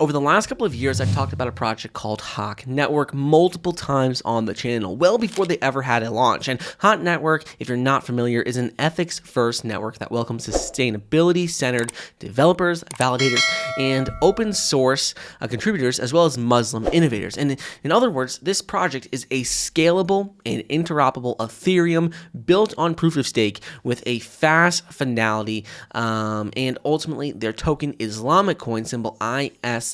Over the last couple of years, I've talked about a project called Haqq Network multiple times on the channel, well before they ever had a launch. And Haqq Network, if you're not familiar, is an ethics-first network that welcomes sustainability-centered developers, validators, and open source contributors, as well as Muslim innovators. And in other words, this project is a scalable and interoperable Ethereum built on proof of stake with a fast finality, and ultimately their token Islamic coin symbol ISLM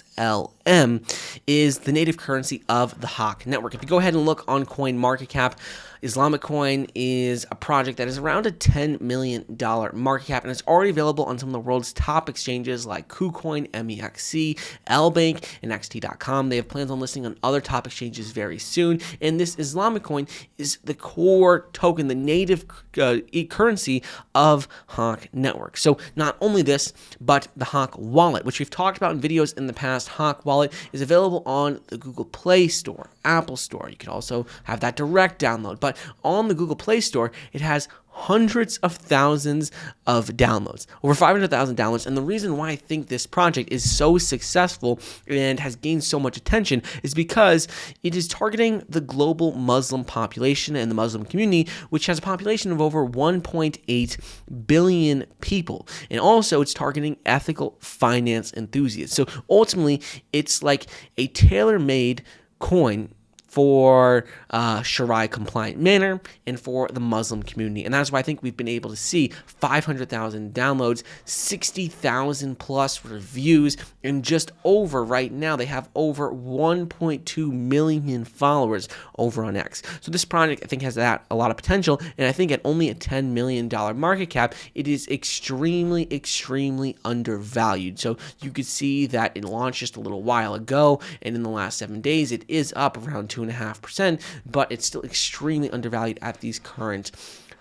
is the native currency of the Haqq network. If you go ahead and look on CoinMarketCap, Islamic Coin is a project that is around a $10 million market cap, and it's already available on some of the world's top exchanges like KuCoin, MEXC, LBank, and XT.com. They have plans on listing on other top exchanges very soon, and this Islamic Coin is the core token, the native currency of Haqq Network. So not only this, but the Haqq Wallet, which we've talked about in videos in the past. Haqq Wallet is available on the Google Play Store, Apple Store. You can also have that direct download, but on the Google Play Store, it has hundreds of thousands of downloads, over 500,000 downloads. And the reason why I think this project is so successful and has gained so much attention is because it is targeting the global Muslim population and the Muslim community, which has a population of over 1.8 billion people. And also it's targeting ethical finance enthusiasts. So ultimately, it's like a tailor-made coin for Sharia compliant manner and for the Muslim community. And that's why I think we've been able to see 500,000 downloads, 60,000 plus reviews, and just over right now, they have over 1.2 million followers over on X. So this project, I think, has a lot of potential. And I think at only a $10 million market cap, it is extremely, extremely undervalued. So you could see that it launched just a little while ago, and in the last 7 days, it is up around 2.5%, but it's still extremely undervalued at these current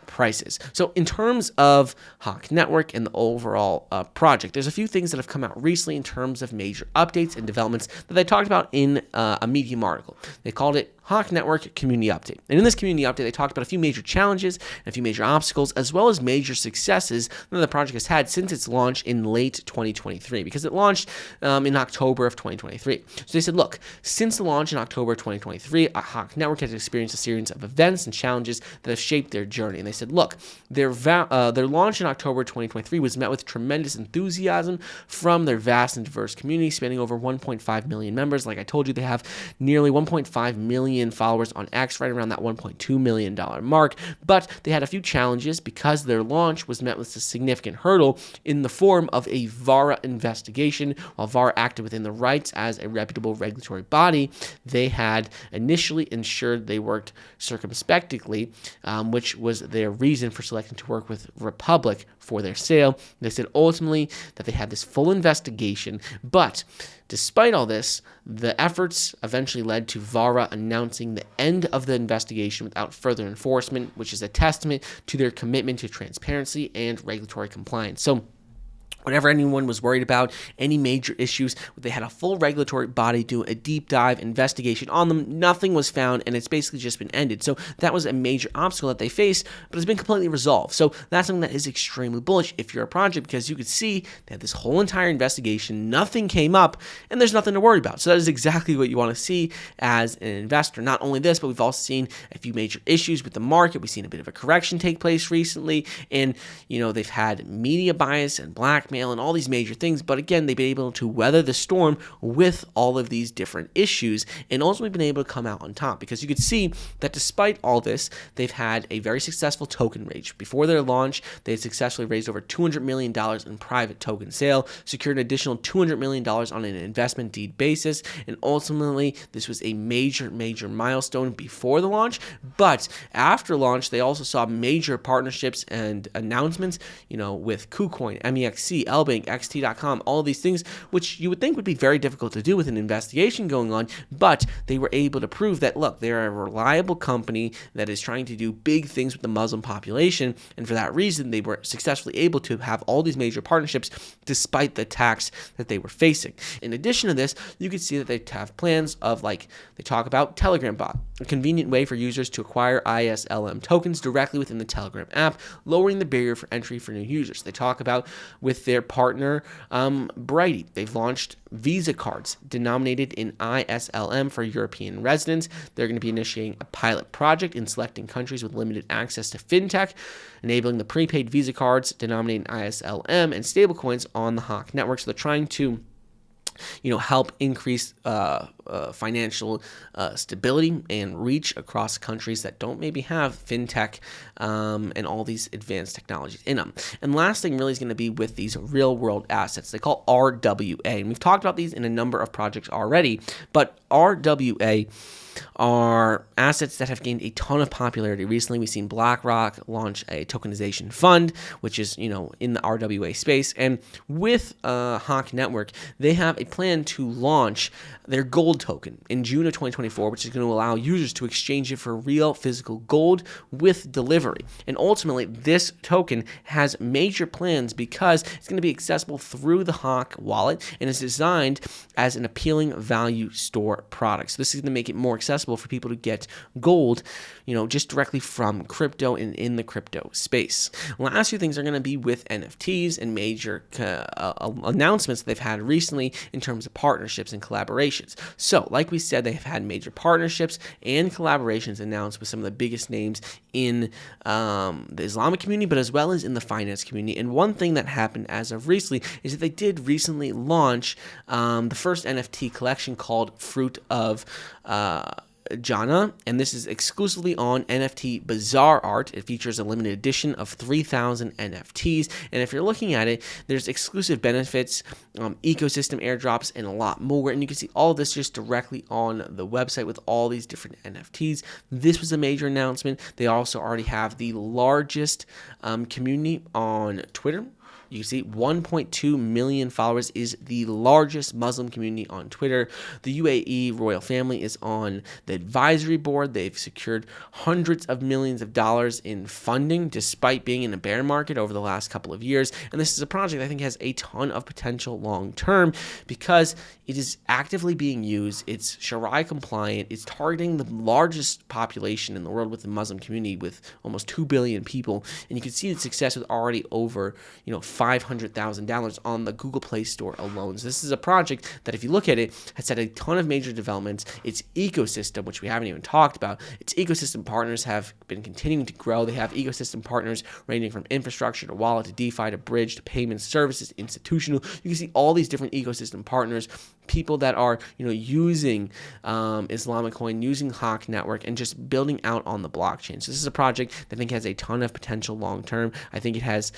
prices. So in terms of Haqq Network and the overall project, there's a few things that have come out recently in terms of major updates and developments that they talked about in a Medium article. They called it Haqq Network Community Update. And in this community update, they talked about a few major challenges and a few major obstacles, as well as major successes that the project has had since its launch in late 2023, because it launched in October of 2023. So they said, look, since the launch in October 2023, Haqq Network has experienced a series of events and challenges that have shaped their journey. And they said, look, their launch in October 2023 was met with tremendous enthusiasm from their vast and diverse community, spanning over 1.5 million members. Like I told you, they have nearly 1.5 million followers on X, right around that $1.2 million mark. But they had a few challenges because their launch was met with a significant hurdle in the form of a VARA investigation. While VARA acted within the rights as a reputable regulatory body, they had initially ensured they worked circumspectly, which was their reason for selecting to work with Republic for their sale. They said ultimately that they had this full investigation, but despite all this, the efforts eventually led to VARA announcing the end of the investigation without further enforcement, which is a testament to their commitment to transparency and regulatory compliance. So whenever anyone was worried about any major issues, they had a full regulatory body do a deep dive investigation on them. Nothing was found, and it's basically just been ended. So that was a major obstacle that they faced, but it's been completely resolved. So that's something that is extremely bullish if you're a project, because you could see they had this whole entire investigation, nothing came up, and there's nothing to worry about. So that is exactly what you want to see as an investor. Not only this, but we've also seen a few major issues with the market. We've seen a bit of a correction take place recently, and they've had media bias and blackmail and all these major things, but again, they've been able to weather the storm with all of these different issues and ultimately been able to come out on top, because you could see that despite all this, they've had a very successful token raise. Before their launch, they had successfully raised over $200 million in private token sale, secured an additional $200 million on an investment deed basis, and ultimately, this was a major, major milestone before the launch, but after launch, they also saw major partnerships and announcements, with KuCoin, MEXC, LBank, XT.com, all of these things, which you would think would be very difficult to do with an investigation going on, but they were able to prove that, look, they're a reliable company that is trying to do big things with the Muslim population, and for that reason, they were successfully able to have all these major partnerships despite the attacks that they were facing. In addition to this, you could see that they have plans of, they talk about Telegram bot. a convenient way for users to acquire ISLM tokens directly within the Telegram app, lowering the barrier for entry for new users. They talk about with their partner, Brighty. They've launched Visa cards denominated in ISLM for European residents. They're going to be initiating a pilot project in selecting countries with limited access to fintech, enabling the prepaid Visa cards denominated in ISLM and stablecoins on the Haqq network. So they're trying to help increase financial stability and reach across countries that don't maybe have fintech and all these advanced technologies in them. And last thing really is going to be with these real world assets. They call RWA. And we've talked about these in a number of projects already, but RWA are assets that have gained a ton of popularity. Recently, we've seen BlackRock launch a tokenization fund, which is, in the RWA space. And with Haqq Network, they have a plan to launch their gold token in June of 2024, which is going to allow users to exchange it for real physical gold with delivery. And ultimately, this token has major plans because it's going to be accessible through the Haqq wallet and is designed as an appealing value store product. So this is going to make it more accessible for people to get gold, just directly from crypto and in the crypto space. Last few things are going to be with NFTs and major announcements they've had recently in terms of partnerships and collaborations. So, like we said, they've had major partnerships and collaborations announced with some of the biggest names in the Islamic community, but as well as in the finance community. And one thing that happened as of recently is that they did recently launch the first NFT collection called Fruit of Jannah, and this is exclusively on NFT Bazaar Art. It features a limited edition of 3,000 NFTs, and if you're looking at it, there's exclusive benefits, ecosystem airdrops, and a lot more, and you can see all of this just directly on the website with all these different NFTs. This was a major announcement. They also already have the largest community on Twitter. You can see 1.2 million followers is the largest Muslim community on Twitter. The UAE royal family is on the advisory board. They've secured hundreds of millions of dollars in funding despite being in a bear market over the last couple of years. And this is a project I think has a ton of potential long term because it is actively being used. It's Sharia compliant. It's targeting the largest population in the world with the Muslim community with almost 2 billion people. And you can see the success with already over, $500,000 on the Google Play Store alone. So this is a project that, if you look at it, has had a ton of major developments. Its ecosystem, which we haven't even talked about, its ecosystem partners have been continuing to grow. They have ecosystem partners ranging from infrastructure to wallet to DeFi to bridge to payment services, institutional. You can see all these different ecosystem partners, people that are using Islamic coin, using Haqq Network, and just building out on the blockchain. So this is a project that I think has a ton of potential long term. I think it has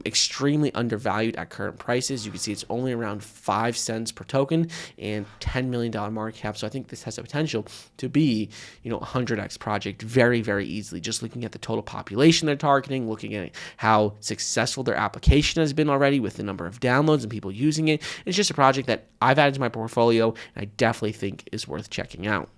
extremely undervalued at current prices. You can see it's only around 5 cents per token and $10 million market cap. So I think this has the potential to be a 100x project very, very easily. Just looking at the total population they're targeting, looking at how successful their application has been already with the number of downloads and people using it. It's just a project that I've added to my portfolio and I definitely think is worth checking out.